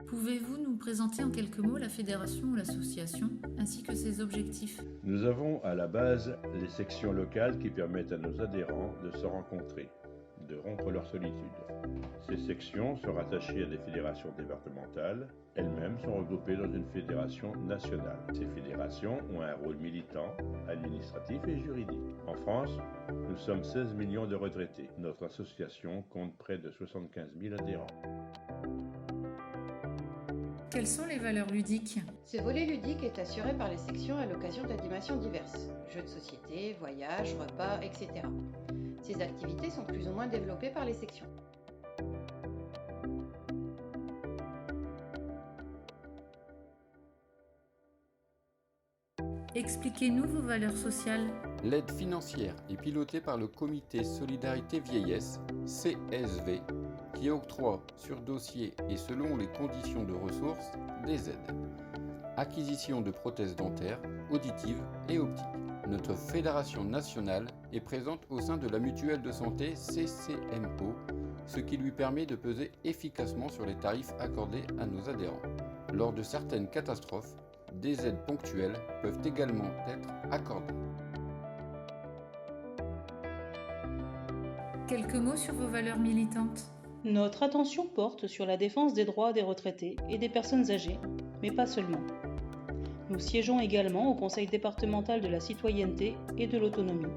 Pouvez-vous nous présenter en quelques mots la fédération ou l'association, ainsi que ses objectifs? Nous avons à la base les sections locales qui permettent à nos adhérents de se rencontrer, de rompre leur solitude. Ces sections sont rattachées à des fédérations départementales, elles-mêmes sont regroupées dans une fédération nationale. Ces fédérations ont un rôle militant, administratif et juridique. En France, nous sommes 16 millions de retraités. Notre association compte près de 75 000 adhérents. Quelles sont les valeurs ludiques? Ce volet ludique est assuré par les sections à l'occasion d'animations diverses, jeux de société, voyages, repas, etc. Ces activités sont plus ou moins développées par les sections. Expliquez-nous vos valeurs sociales. L'aide financière est pilotée par le Comité Solidarité Vieillesse, CSV, qui octroie sur dossier et selon les conditions de ressources des aides. Acquisition de prothèses dentaires, auditives et optiques. Notre fédération nationale est présente au sein de la mutuelle de santé CCMO, ce qui lui permet de peser efficacement sur les tarifs accordés à nos adhérents. Lors de certaines catastrophes, des aides ponctuelles peuvent également être accordées. Quelques mots sur vos valeurs militantes. Notre attention porte sur la défense des droits des retraités et des personnes âgées, mais pas seulement. Nous siégeons également au Conseil départemental de la citoyenneté et de l'autonomie.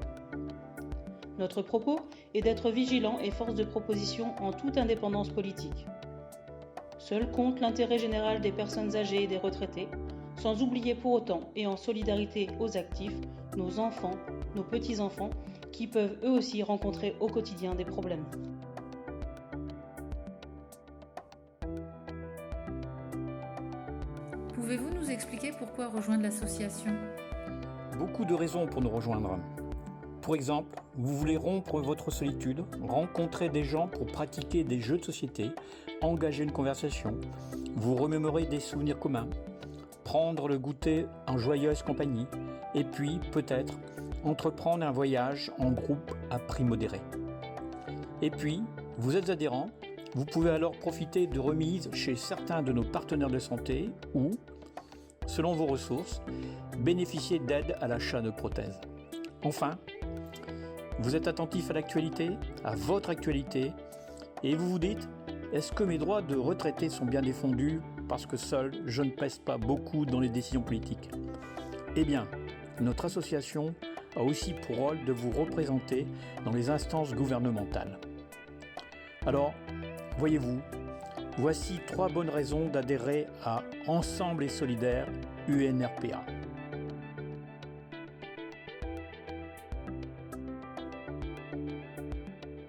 Notre propos est d'être vigilant et force de proposition en toute indépendance politique. Seul compte l'intérêt général des personnes âgées et des retraités, sans oublier pour autant et en solidarité aux actifs, nos enfants, nos petits-enfants, qui peuvent eux aussi rencontrer au quotidien des problèmes. Pouvez-vous nous expliquer pourquoi rejoindre l'association? Beaucoup de raisons pour nous rejoindre. Pour exemple, vous voulez rompre votre solitude, rencontrer des gens pour pratiquer des jeux de société, engager une conversation, vous remémorer des souvenirs communs, prendre le goûter en joyeuse compagnie, et puis, peut-être, entreprendre un voyage en groupe à prix modéré. Et puis, vous êtes adhérent, vous pouvez alors profiter de remises chez certains de nos partenaires de santé ou, selon vos ressources, bénéficier d'aide à l'achat de prothèses. Enfin, vous êtes attentif à l'actualité, à votre actualité, et vous vous dites « Est-ce que mes droits de retraité sont bien défendus parce que seul, je ne pèse pas beaucoup dans les décisions politiques ?» Eh bien, notre association a aussi pour rôle de vous représenter dans les instances gouvernementales. Alors, voyez-vous, voici 3 bonnes raisons d'adhérer à Ensemble et Solidaire UNRPA.